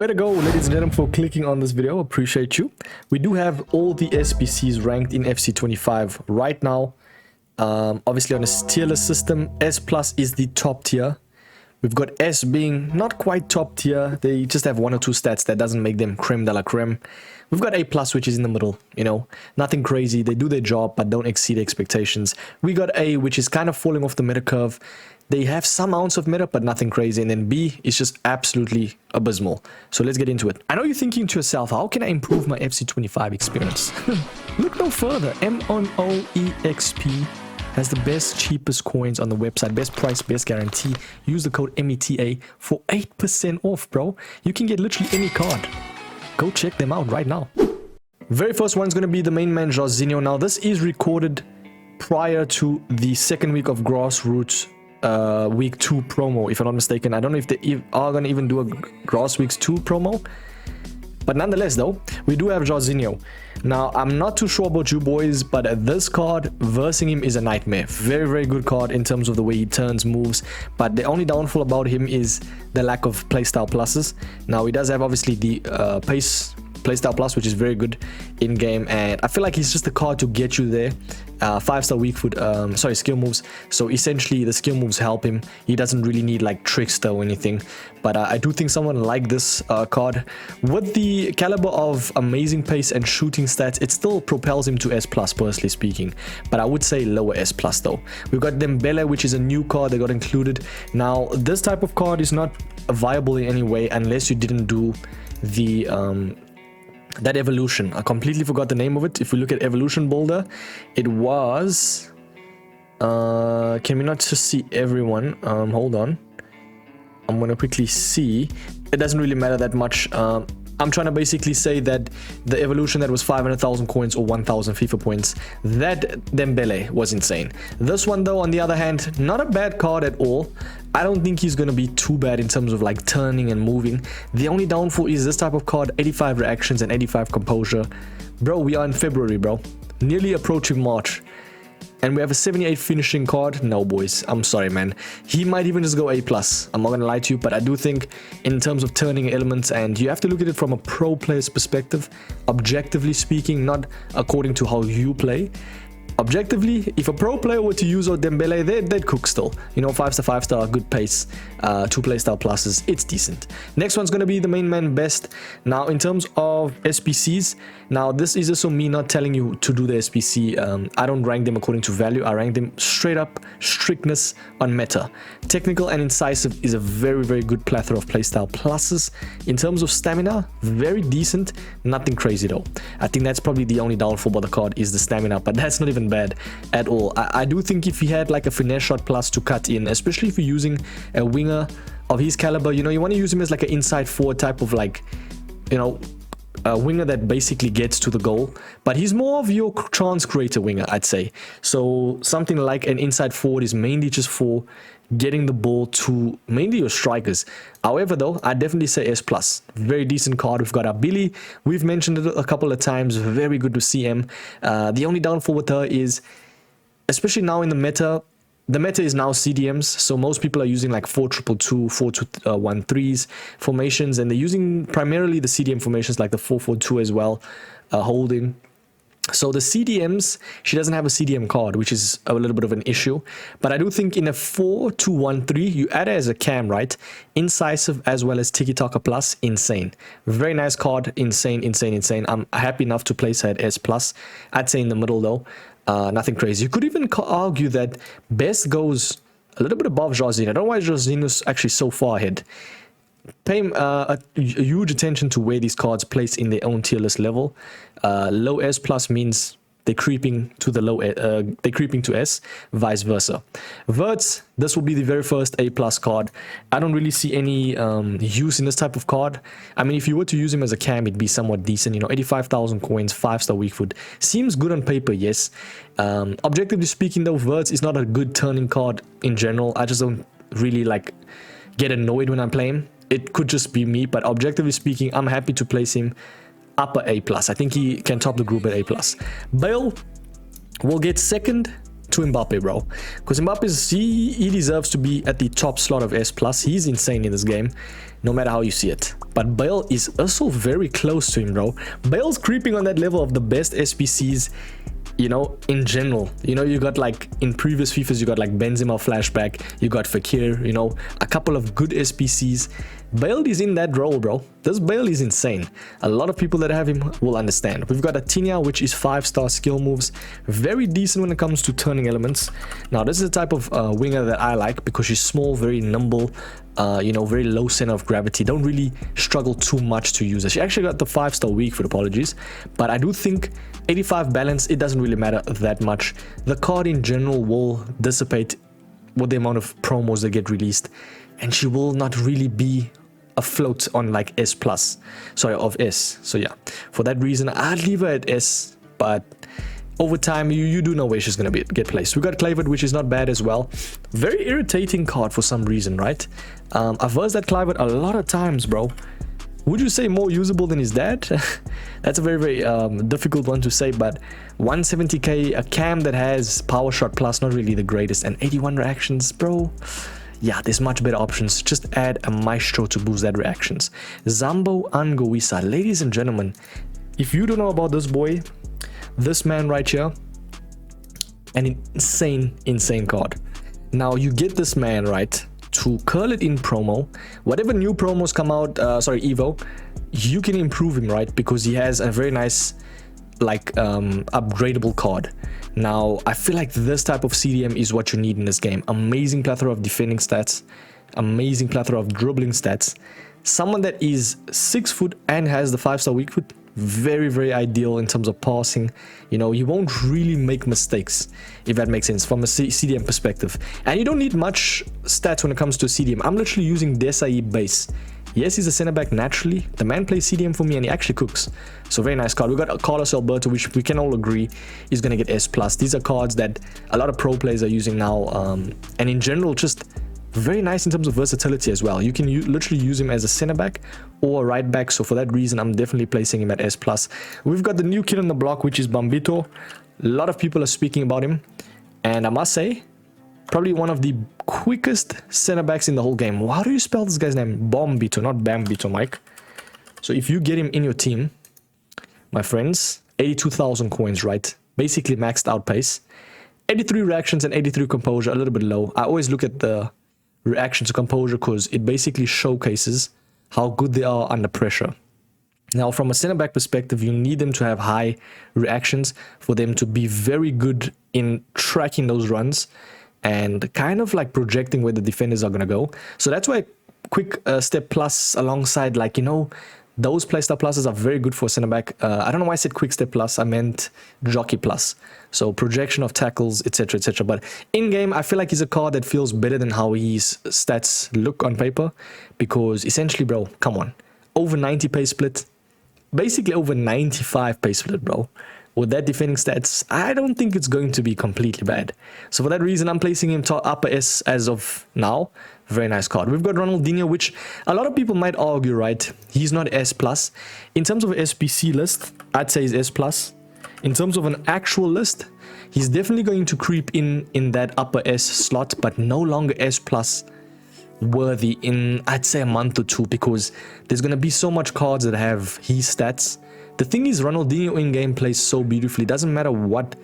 Way to go, ladies and gentlemen, for clicking on this video. Appreciate you. We do have all the SBCs ranked in FC25 right now. Obviously on a tier list system, S plus is the top tier. We've got S being not quite top tier. They just have one or two stats that doesn't make them creme de la creme. We've got A plus, which is in the middle, you know, nothing crazy. They do their job, but don't exceed expectations. We got A, which is kind of falling off the meta curve. They have some ounce of meta, but nothing crazy. And then B is just absolutely abysmal. So let's get into it. I know you're thinking to yourself, how can I improve my FC25 experience? Look no further. MONOEXP has the best, cheapest coins on the website. Best price, best guarantee. Use the code META for 8% off, bro. You can get literally any card. Go check them out right now. Very first one is going to be the main man, Jorginho. Now, this is recorded prior to the second week of Grassroots week 2 promo, if I'm not mistaken. I don't know if they are going to even do a Grass Weeks 2 promo. But nonetheless, though, we do have Jorginho. Now, I'm not too sure about you boys, but this card, versing him is a nightmare. Very, very good card in terms of the way he turns, moves. But the only downfall about him is the lack of playstyle pluses. Now, he does have, obviously, the pace playstyle plus, which is very good in game, and I feel like he's just the card to get you there. 5-star weak foot, skill moves. So essentially the skill moves help him. He doesn't really need like trickster or anything, but I do think someone like this card with the caliber of amazing pace and shooting stats, it still propels him to S plus, personally speaking, but I would say lower S plus though. We've got Dembele, which is a new card that got included. Now this type of card is not viable in any way unless you didn't do the that evolution. I completely forgot the name of it. If we look at evolution builder, it was can we not just see everyone? Hold on, I'm gonna quickly see. It doesn't really matter that much. I'm trying to basically say that the evolution that was 500,000 coins or 1,000 FIFA points, that Dembele was insane. This one though, on the other hand, not a bad card at all. I don't think he's going to be too bad in terms of like turning and moving. The only downfall is this type of card, 85 reactions and 85 composure. Bro, we are in February, bro. Nearly approaching March. And we have a 78 finishing card. No, boys. I'm sorry, man. He might even just go A+. I'm not going to lie to you, but I do think in terms of turning elements, and you have to look at it from a pro player's perspective, objectively speaking, not according to how you play. Objectively, if a pro player were to use Dembele, they'd cook still. You know, 5-star, 5-star, good pace, 2 playstyle pluses, it's decent. Next one's going to be the main man best. Now, in terms of SBCs, now this is also me not telling you to do the SBC. I don't rank them according to value. I rank them straight up strictness on meta. Technical and incisive is a very, very good plethora of playstyle pluses. In terms of stamina, very decent, nothing crazy though. I think that's probably the only downfall about the card is the stamina, but that's not even bad at all. I do think if he had like a finesse shot plus to cut in, especially if you're using a winger of his caliber, you know, you want to use him as like an inside forward type of like, you know, a winger that basically gets to the goal, but he's more of your chance creator winger, I'd say. So something like an inside forward is mainly just for getting the ball to mainly your strikers. However though, I definitely say S plus. Very decent card. We've got our Billy, we've mentioned it a couple of times, very good to see him. The only downfall with her is, especially now in the meta is now CDMs, so most people are using like 4-2-2, 4-2-1-3s formations, and they're using primarily the CDM formations like the 4-4-2 as well, holding. So the CDMs, she doesn't have a CDM card, which is a little bit of an issue. But I do think in a 4-2-1-3, you add it as a cam, right? Incisive as well as Tiki-Taka plus, insane. Very nice card, insane, insane, insane. I'm happy enough to place her at S+. I'd say in the middle though. Nothing crazy. You could even argue that best goes a little bit above Jorginho. I don't know why Jorginho's actually so far ahead. Pay a huge attention to where these cards place in their own tier list level. Low S plus means they're creeping to the they're creeping to S, vice versa. Verts, this will be the very first A+ card. I don't really see any use in this type of card. I mean, if you were to use him as a cam, it'd be somewhat decent. You know, 85,000 coins, 5-star weak foot. Seems good on paper, yes. Objectively speaking, though, Verts is not a good turning card in general. I just don't really like get annoyed when I'm playing. It could just be me, but objectively speaking, I'm happy to place him upper A+. I think he can top the group at A+. Bale will get second to Mbappe, bro. Because Mbappe, he deserves to be at the top slot of S+. He's insane in this game, no matter how you see it. But Bale is also very close to him, bro. Bale's creeping on that level of the best SBCs, you know, in general. You know, you got like in previous FIFAs, you got like Benzema flashback, you got Fekir, you know, a couple of good SBCs. Bale is in that role, bro. This Bale is insane. A lot of people that have him will understand. We've got a Tinia, which is 5-star skill moves. Very decent when it comes to turning elements. Now, this is the type of winger that I like because she's small, very nimble, you know, very low center of gravity. Don't really struggle too much to use her. She actually got the 5-star weak foot, apologies. But I do think 85 balance, it doesn't really matter that much. The card in general will dissipate with the amount of promos that get released. And she will not really be afloat on like S+, sorry, of S. So yeah, for that reason, I'd leave her at S, but over time, you do know where she's going to get placed. We got Clivert, which is not bad as well. Very irritating card for some reason, right? I've versed that Clivert a lot of times, bro. Would you say more usable than his dad? That's a very, very difficult one to say, but 170k, a cam that has power shot plus, not really the greatest, and 81 reactions, bro. Yeah, there's much better options. Just add a maestro to boost that reactions. Zambo Anguissa. Ladies and gentlemen, if you don't know about this boy, this man right here, an insane card. Now, you get this man, right, to curl it in promo. Whatever new promos come out, sorry, Evo, you can improve him, right? Because he has a very nice, like, upgradable card. Now, I feel like this type of CDM is what you need in this game. Amazing plethora of defending stats, amazing plethora of dribbling stats. Someone that is 6 foot and has the 5-star weak foot, very, very ideal in terms of passing. You know, you won't really make mistakes, if that makes sense, from a CDM perspective. And you don't need much stats when it comes to CDM. I'm literally using Desai base. Yes, he's a center back naturally. The man plays CDM for me and he actually cooks. So very nice card. We got Carlos Alberto, which we can all agree is going to get S+. These are cards that a lot of pro players are using now. And in general, just very nice in terms of versatility as well. You can literally use him as a center back or a right back. So for that reason, I'm definitely placing him at S+. We've got the new kid on the block, which is Bambito. A lot of people are speaking about him. And I must say, probably one of the quickest center backs in the whole game. How do you spell this guy's name? Bombito, not Bambito, Mike. So if you get him in your team, my friends, 82,000 coins, right? Basically maxed out pace. 83 reactions and 83 composure, a little bit low. I always look at the reaction to composure because it basically showcases how good they are under pressure. Now, from a center back perspective, you need them to have high reactions for them to be very good in tracking those runs and kind of like projecting where the defenders are going to go. So that's why quick step plus alongside, like, you know, those playstyle pluses are very good for center back. I don't know why I said quick step plus. I meant jockey plus. So projection of tackles, etc., etc. But in game, I feel like he's a card that feels better than how his stats look on paper, because essentially, bro, come on, over 90 pace split, basically over 95 pace split, bro. With that defending stats, I don't think it's going to be completely bad. So for that reason, I'm placing him top upper S as of now. Very nice card. We've got Ronaldinho, which a lot of people might argue, right? He's not S+. In terms of an SBC list, I'd say he's S+. In terms of an actual list, he's definitely going to creep in that upper S slot, but no longer S+ worthy in, I'd say, a month or two, because there's going to be so much cards that have his stats. The thing is, Ronaldinho in-game plays so beautifully. Doesn't matter what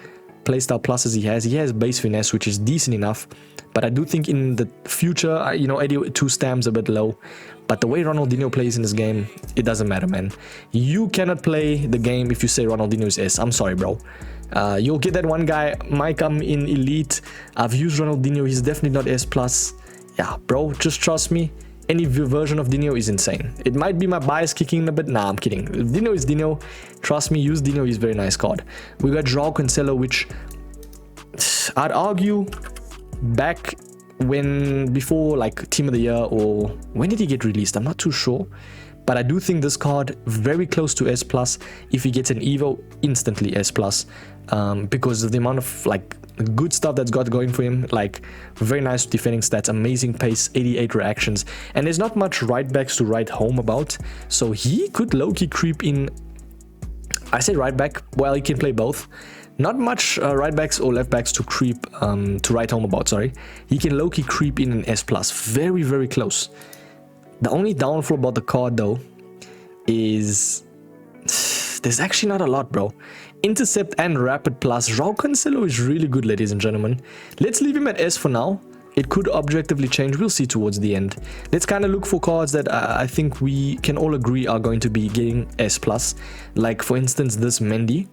playstyle pluses he has base finesse, which is decent enough. But I do think in the future, you know, 82 stamps a bit low. But the way Ronaldinho plays in this game, it doesn't matter, man. You cannot play the game if you say Ronaldinho is S. I'm sorry, bro. You'll get that one guy, might come in Elite. I've used Ronaldinho. He's definitely not S+. Yeah, bro, just trust me. Any version of Dino is insane. It might be my bias kicking in a bit. Nah, I'm kidding. Dino is Dino. Trust me, use Dino. He's a very nice card. We got João Cancelo, which I'd argue back when, before like Team of the Year, or when did he get released? I'm not too sure. But I do think this card very close to S+. If he gets an Evo, instantly S+. Because of the amount of like good stuff that's got going for him, like very nice defending stats, amazing pace, 88 reactions, and there's not much right backs to write home about, so he could low-key creep in. I say right back, well, he can play both. Not much right backs or left backs to creep, to write home about, sorry. He can low-key creep in an S+. Very, very close. The only downfall about the card, though, is there's actually not a lot, bro. Intercept and Rapid Plus. Raul Cancelo is really good, ladies and gentlemen. Let's leave him at S for now. It could objectively change. We'll see towards the end. Let's kind of look for cards that I think we can all agree are going to be getting S+. Like, for instance, this Mendy.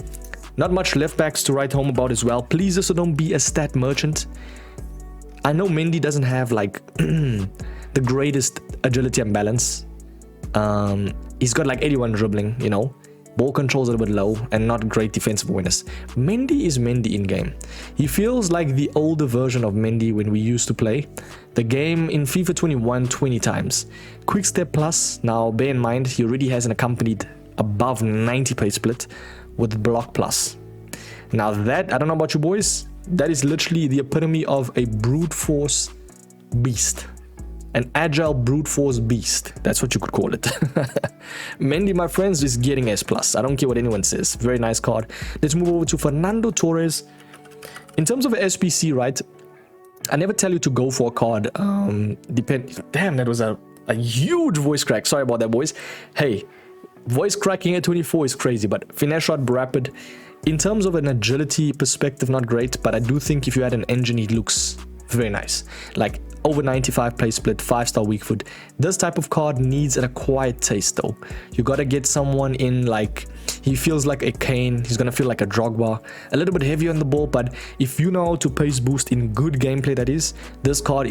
Not much left backs to write home about as well. Please also don't be a stat merchant. I know Mendy doesn't have, like, the greatest agility and balance. He's got, like, 81 dribbling, you know. Ball control's a little bit low and not great defensive awareness. Mendy is Mendy in-game. He feels like the older version of Mendy when we used to play the game in FIFA 21 20 times. Quick Step Plus, now bear in mind he already has an accompanied above 90 play split with Block Plus. Now that, I don't know about you boys, that is literally the epitome of a brute force beast. An agile brute force beast. That's what you could call it. Mendy, my friends, is getting S+. I don't care what anyone says. Very nice card. Let's move over to Fernando Torres. In terms of SBC, right? I never tell you to go for a card. Damn, that was a huge voice crack. Sorry about that, boys. Hey, voice cracking at 24 is crazy, but finesse shot, rapid. In terms of an agility perspective, not great, but I do think if you had an engine, it looks very nice. Like, over 95 play split, 5-star weak foot. This type of card needs an acquired taste though. You gotta get someone in, like, he feels like a Kane, he's gonna feel like a Drogba, a little bit heavier on the ball, but if you know how to pace boost in good gameplay, that is, this card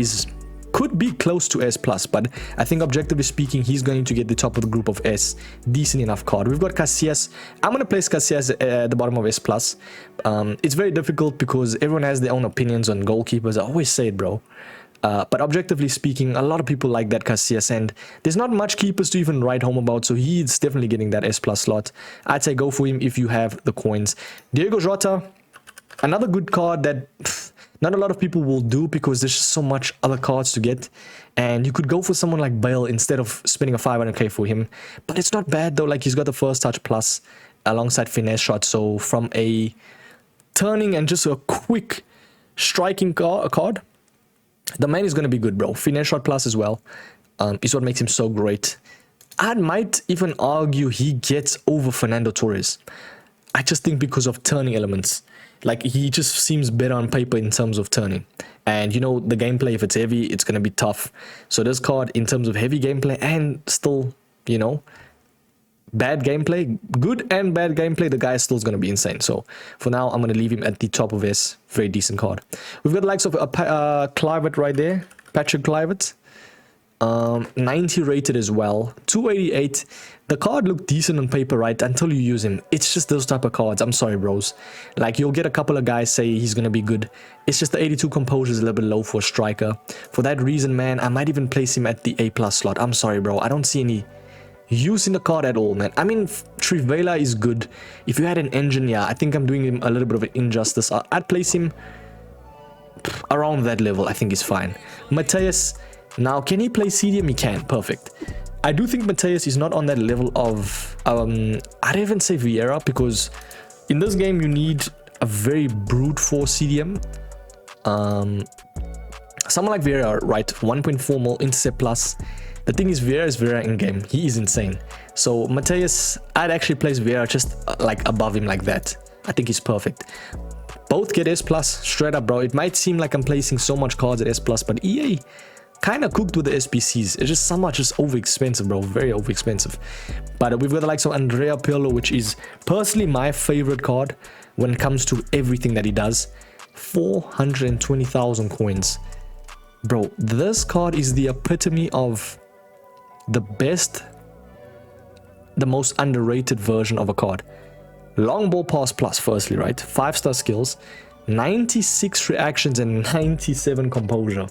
could be close to S+, but I think objectively speaking, he's going to get the top of the group of S. Decent enough card. We've got Casillas. I'm going to place Casillas at the bottom of S+. It's very difficult because everyone has their own opinions on goalkeepers. I always say it, bro. But objectively speaking, a lot of people like that Casillas, and there's not much keepers to even write home about, so he's definitely getting that S+ slot. I'd say go for him if you have the coins. Diego Jota, another good card that not a lot of people will do because there's just so much other cards to get, and you could go for someone like Bale instead of spending a 500k for him. But it's not bad though, like he's got the first touch plus alongside finesse shot, so from a turning and just a quick striking card, the man is going to be good, bro. Finesse shot plus as well is what makes him so great. I might even argue he gets over Fernando Torres. I just think because of turning elements. Like, he just seems better on paper in terms of turning. And, you know, the gameplay, if it's heavy, it's going to be tough. So this card, in terms of heavy gameplay and still, you know, bad gameplay, good and bad gameplay, the guy still is going to be insane. So for now, I'm going to leave him at the top of S. Very decent card. We've got the likes of Kluivert right there. Patrick Kluivert. 90 rated as well. 288. The card looked decent on paper, right? Until you use him. It's just those type of cards. I'm sorry, bros. Like, you'll get a couple of guys say he's going to be good. It's just the 82 composure is a little bit low for a striker. For that reason, man, I might even place him at the A+ slot. I'm sorry, bro. I don't see any use in the card at all, man. I mean, Trivela is good. If you had an engine, yeah, I think I'm doing him a little bit of an injustice. I'd place him around that level. I think he's fine. Mateus, now, can he play CDM? He can. Perfect. I do think Mateus is not on that level of, I'd even say Vieira, because in this game, you need a very brute force CDM. Someone like Vieira, right? 1.4 mil intercept plus. The thing is, Vieira is Vieira in game. He is insane. So Mateus, I'd actually place Vieira just like above him like that. I think he's perfect. Both get S+, straight up, bro. It might seem like I'm placing so much cards at S+, but EA kind of cooked with the SBCs. It's just so much, just over expensive, bro. Very over expensive. But we've got the likes of Andrea Pirlo, which is personally my favorite card when it comes to everything that he does. 420,000 coins. Bro, this card is the epitome of the best, the most underrated version of a card. Long ball pass plus, firstly, right? 5-star skills, 96 reactions and 97 composure.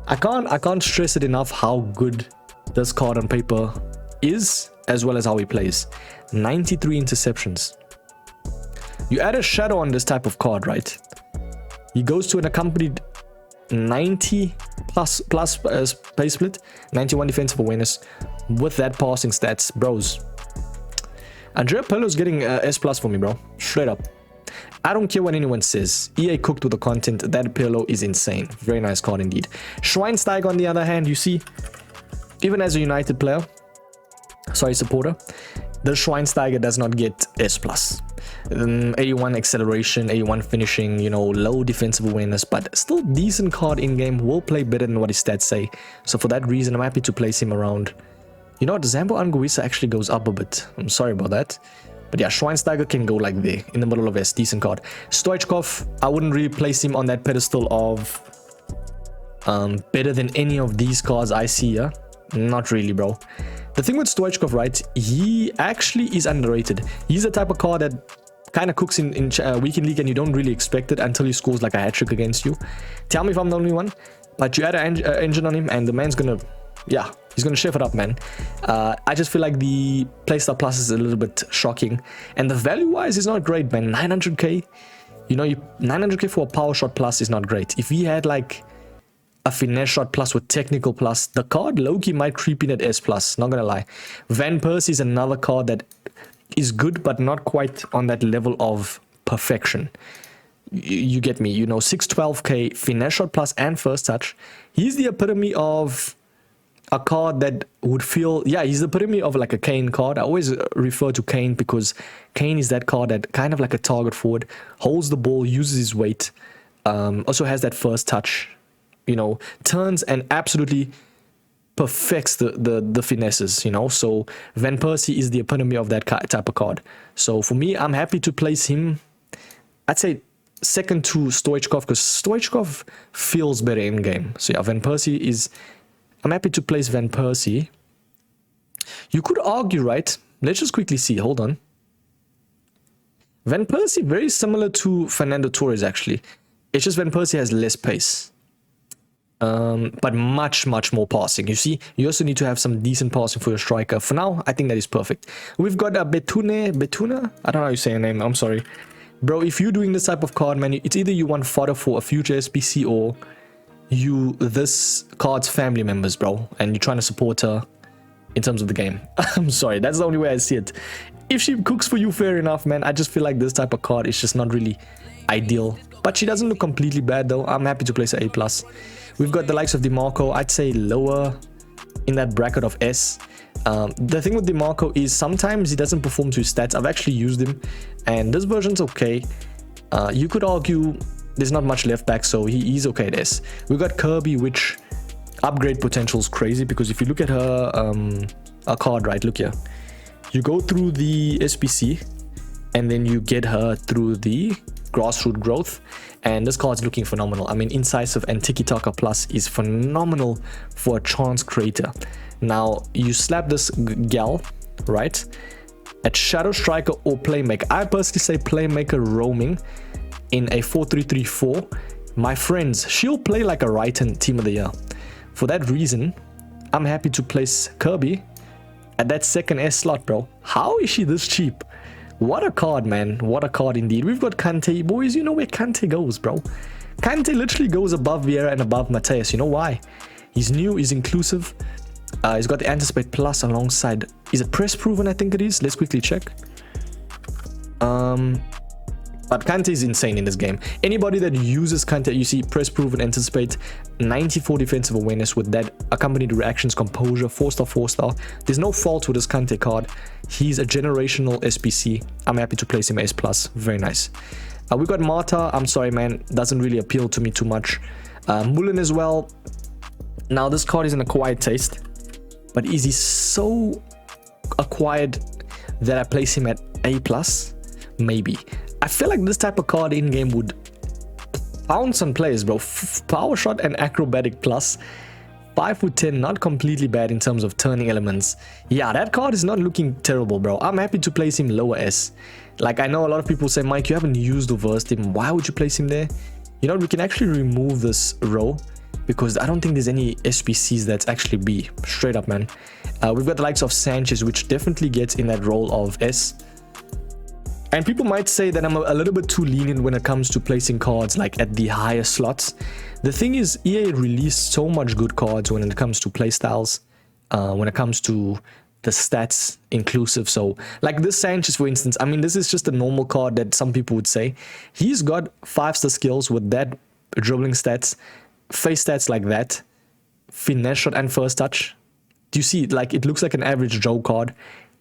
I can't stress it enough how good this card on paper is, as well as how he plays. 93 interceptions. You add a shadow on this type of card, right? He goes to an accompanied 90 plus play split, 91 defensive awareness with that passing stats, bros. Andrea Pirlo is getting S+ for me, bro. Straight up. I don't care what anyone says. EA cooked with the content. That Pirlo is insane. Very nice card indeed. Schweinsteiger, on the other hand, you see, even as a United player, sorry, supporter, the Schweinsteiger does not get S+. 81 acceleration, 81 finishing, you know, low defensive awareness, but still decent card in-game. Will play better than what his stats say. So for that reason, I'm happy to place him around. You know what, Zambo Anguissa actually goes up a bit. I'm sorry about that. But yeah, Schweinsteiger can go like there, in the middle of S. Decent card. Stoichkov, I wouldn't really place him on that pedestal of better than any of these cards I see here. Not really, bro. The thing with Stoichkov, right, he actually is underrated. He's the type of card that kind of cooks in weekend league and you don't really expect it until he scores like a hat-trick against you. Tell me if I'm the only one, but you add an engine on him and the man's gonna, yeah, he's gonna chef it up, man. I just feel like the playstyle plus is a little bit shocking, and the value-wise is not great, man. 900k, you know, 900k for a power shot plus is not great. If he had like a finesse shot plus with technical plus, the card low-key might creep in at S+, not gonna lie. Van Persie is another card that is good, but not quite on that level of perfection. You get me, you know, 612k, finesse shot plus and first touch. He's the epitome of a card that would feel, yeah, he's the epitome of like a Kane card. I always refer to Kane because Kane is that card that kind of like a target forward, holds the ball, uses his weight, also has that first touch, you know, turns and absolutely perfects the finesses, you know. So Van Persie is the epitome of that type of card. So for me, I'm happy to place him, I'd say second to Stoichkov, because Stoichkov feels better in game. So yeah, Van Persie is, I'm happy to place Van Persie. You could argue, right? Let's just quickly see, hold on. Van Persie very similar to Fernando Torres actually. It's just Van Persie has less pace. But much more passing. You see, you also need to have some decent passing for your striker. For now, I think that is perfect. We've got a Betuna. I don't know how you say your name, I'm sorry. Bro, if you're doing this type of card, man, it's either you want fodder for a future SBC or this card's family members, bro, and you're trying to support her in terms of the game. I'm sorry, that's the only way I see it. If she cooks for you, fair enough, man. I just feel like this type of card is just not really ideal. But she doesn't look completely bad though. I'm happy to place her A+. We've got the likes of DiMarco, I'd say lower in that bracket of S. The thing with DiMarco is sometimes he doesn't perform to his stats. I've actually used him and this version's okay. You could argue there's not much left back, so he's okay at S. We've got Kirby, which upgrade potential is crazy because if you look at her card, right, look here. You go through the SBC and then you get her through the grassroots growth, and this card's looking phenomenal. I mean, incisive and tiki-taka plus is phenomenal for a chance creator. Now you slap this gal right at shadow striker or playmaker. I personally say playmaker roaming in a 4-3-3-4. My friends, she'll play like a right-hand team of the year. For that reason, I'm happy to place Kirby at that second S slot, bro. How is she this cheap? What a card, man. What a card indeed. We've got Kante. Boys, you know where Kante goes, bro. Kante literally goes above Vieira and above Mateus. You know why? He's new, he's inclusive. He's got the Anticipate Plus alongside. Is it press proven? I think it is. Let's quickly check. But Kante is insane in this game. Anybody that uses Kante, you see press proven, anticipate, 94 defensive awareness with that accompanied reactions, composure, 4-star, 4-star. There's no fault with this Kante card. He's a generational SBC. I'm happy to place him as plus. Very nice. We got Marta. I'm sorry, man. Doesn't really appeal to me too much. Mullen as well. Now, this card is an acquired taste. But is he so acquired that I place him at A+? Maybe. I feel like this type of card in-game would pounce on players, bro. Power shot and acrobatic plus. 5'10", not completely bad in terms of turning elements. Yeah, that card is not looking terrible, bro. I'm happy to place him lower S. Like, I know a lot of people say, Mike, you haven't used or versed him. Why would you place him there? You know, we can actually remove this row because I don't think there's any SBCs that's actually B. Straight up, man. We've got the likes of Sanchez, which definitely gets in that role of S. And people might say that I'm a little bit too lenient when it comes to placing cards like at the higher slots. The thing is, EA released so much good cards when it comes to playstyles, when it comes to the stats inclusive. So like this Sanchez, for instance, I mean, this is just a normal card that some people would say. He's got 5-star skills with that dribbling stats, face stats like that, finesse shot and first touch. Do you see, like, it looks like an average Joe card.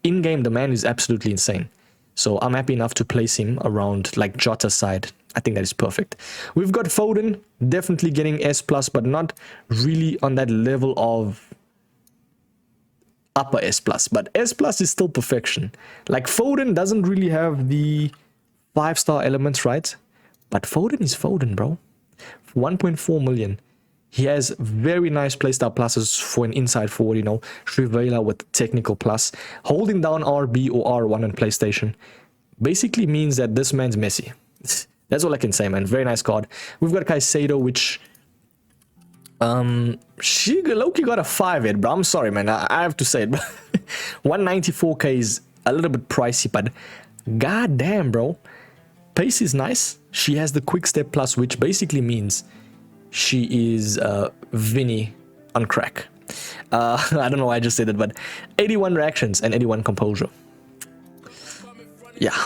In game, the man is absolutely insane. So I'm happy enough to place him around like Jota's side. I think that is perfect. We've got Foden, definitely getting S+, but not really on that level of upper S+. But S+ is still perfection. Like, Foden doesn't really have the 5-star elements, right? But Foden is Foden, bro. 1.4 million. He has very nice playstyle pluses for an inside forward, you know. Shrivela with technical plus. Holding down RB or R1 on PlayStation basically means that this man's Messi. That's all I can say, man. Very nice card. We've got Caicedo, which she low-key got a 5 bro. I'm sorry, man. I have to say it. 194k is a little bit pricey, but goddamn, bro. Pace is nice. She has the quick step plus, which basically means she is Vinny on crack. I don't know why I just said that, but 81 reactions and 81 composure. Yeah.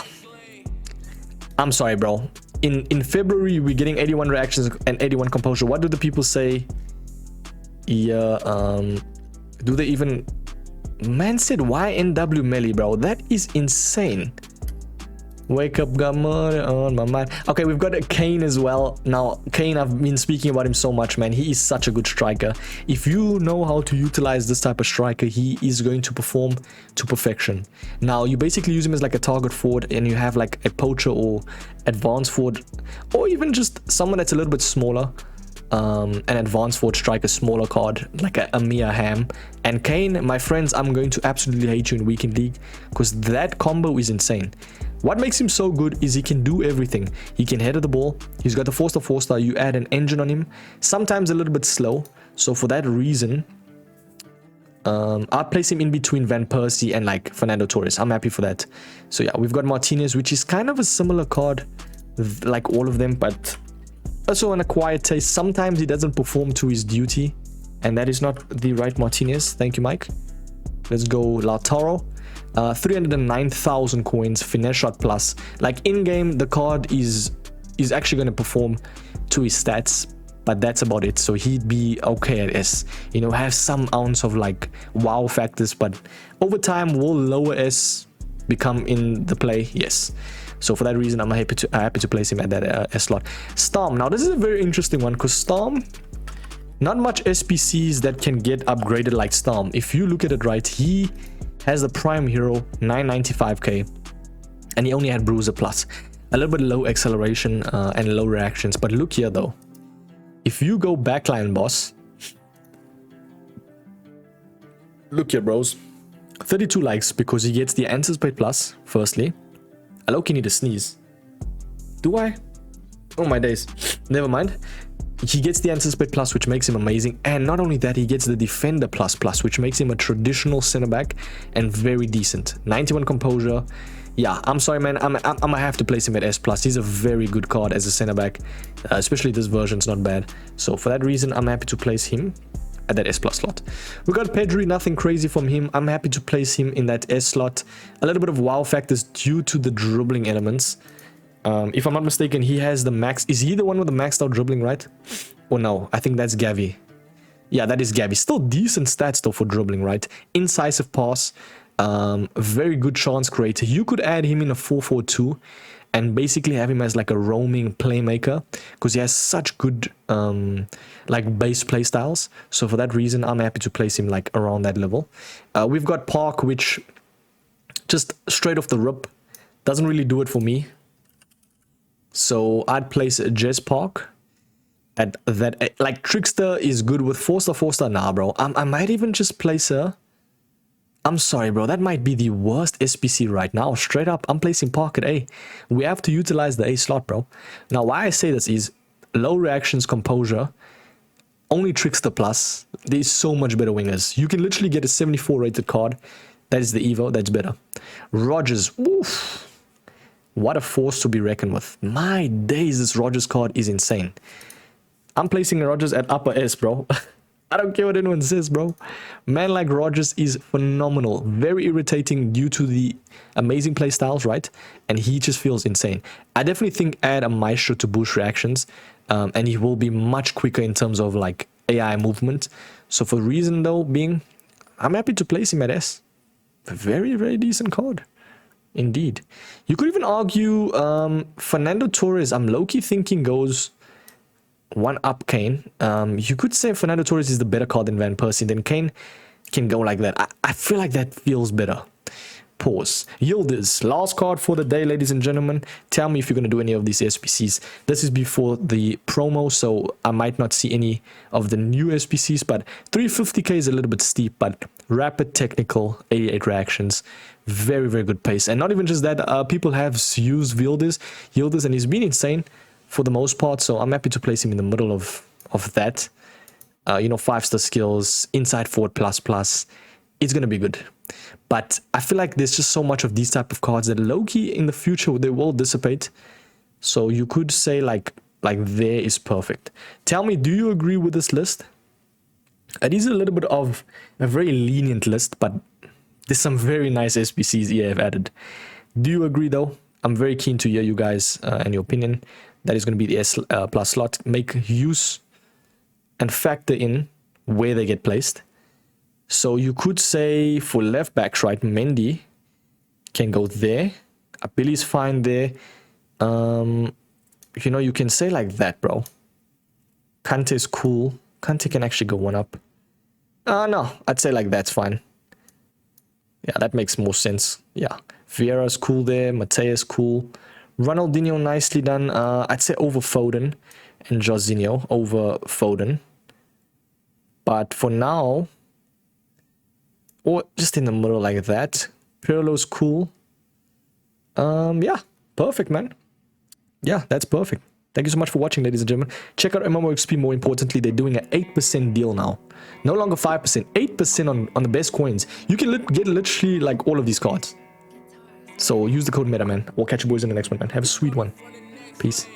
I'm sorry, bro. In February, we're getting 81 reactions and 81 composure. What do the people say? Yeah, do they even... Man said YNW Melly, bro. That is insane. Wake up, got murder on my mind. Okay, we've got a Kane as well. Now, Kane, I've been speaking about him so much, man. He is such a good striker. If you know how to utilize this type of striker, he is going to perform to perfection. Now, you basically use him as like a target forward, and you have like a poacher or advanced forward, or even just someone that's a little bit smaller. An advanced forward striker, smaller card, like a Mia Ham. And Kane, my friends, I'm going to absolutely hate you in Weekend League, because that combo is insane. What makes him so good is he can do everything. He can header the ball. He's got the 4-star, 4-star. You add an engine on him. Sometimes a little bit slow. So for that reason, I'll place him in between Van Persie and like Fernando Torres. I'm happy for that. So yeah, we've got Martinez, which is kind of a similar card like all of them, but also an acquired taste. Sometimes he doesn't perform to his duty, and that is not the right Martinez. Thank you, Mike. Let's go Lautaro. 309,000 coins, finesse shot plus. Like in game, the card is actually going to perform to his stats, but that's about it. So he'd be okay at S, you know, have some ounce of like wow factors, but over time will lower S become in the play? Yes. So for that reason, I'm happy to place him at that S slot. Storm. Now this is a very interesting one, because Storm, not much SBCs that can get upgraded like Storm. If you look at it right, he has the prime hero, 995k, and he only had Bruiser plus. A little bit low acceleration and low reactions, but look here though. If you go backline boss, look here, bros. 32 likes because he gets the Anticipate plus, firstly. I low-key need to sneeze. Do I? Oh my days. Never mind. He gets the Anticipate plus, which makes him amazing. And not only that, he gets the Defender plus plus, which makes him a traditional center back and very decent. 91 composure. Yeah, I'm sorry, man. I'm gonna have to place him at S plus. He's a very good card as a center back, especially this version's not bad. So for that reason, I'm happy to place him at that S plus slot. We got Pedri, nothing crazy from him. I'm happy to place him in that S slot. A little bit of wow factors due to the dribbling elements. If I'm not mistaken, he has the max. Is he the one with the maxed out dribbling, right? Or no, I think that's Gavi. Yeah, that is Gavi. Still decent stats though for dribbling, right? Incisive pass, very good chance creator. You could add him in a 4-4-2 and basically have him as like a roaming playmaker, because he has such good like base play styles. So for that reason, I'm happy to place him like around that level. We've got Park, which just straight off the rip doesn't really do it for me. So I'd place Jess Park at that. Like Trickster is good with 4-star, 4-star. Nah, bro. I might even just place her. I'm sorry, bro. That might be the worst SBC right now. Straight up, I'm placing Park at A. We have to utilize the A slot, bro. Now, why I say this is low reactions, composure, only Trickster plus. There's so much better wingers. You can literally get a 74 rated card. That is the Evo. That's better. Rogers. Oof. What a force to be reckoned with. My days, this Rogers card is insane. I'm placing Rogers at upper S, bro. I don't care what anyone says, bro. Man like Rogers is phenomenal. Very irritating due to the amazing play styles, right? And he just feels insane. I definitely think add a maestro to boost reactions, and he will be much quicker in terms of like AI movement. So for reason though being, I'm happy to place him at S. A very, very decent card. Indeed. You could even argue Fernando Torres, I'm low-key thinking goes one up Kane. You could say Fernando Torres is the better card than Van Persie. Then Kane can go like that. I feel like that feels better. Pause. Yildiz, last card for the day, ladies and gentlemen. Tell me if you're going to do any of these SBCs. This is before the promo, so I might not see any of the new SBCs, but 350k is a little bit steep, but rapid technical, 88 reactions, very, very good pace. And not even just that, people have used Yildiz, and he's been insane for the most part, so I'm happy to place him in the middle of that. You know, 5-star skills, inside forward plus, it's going to be good. But I feel like there's just so much of these type of cards that low-key in the future, they will dissipate. So you could say like there is perfect. Tell me, do you agree with this list? It is a little bit of a very lenient list, but there's some very nice SBCs EA have added. Do you agree though? I'm very keen to hear you guys and your opinion. That is going to be the S plus slot. Make use and factor in where they get placed. So you could say for left backs, right, Mendy can go there. Billy's fine there. You know, you can say like that, bro. Kante is cool. Kante can actually go one up. No, I'd say like that's fine. Yeah, that makes more sense. Yeah, Vieira's cool there. Mateus cool. Ronaldinho nicely done. I'd say over Foden, and Jorginho over Foden. But for now, or just in the middle like that. Pirlo's cool. Yeah, perfect, man. Yeah, that's perfect. Thank you so much for watching, ladies and gentlemen. Check out MMOXP. More importantly, they're doing an 8% deal now. No longer 5%, 8% on the best coins. You can get literally like all of these cards. So use the code MetaMan. We'll catch you boys in the next one, man. Have a sweet one. Peace.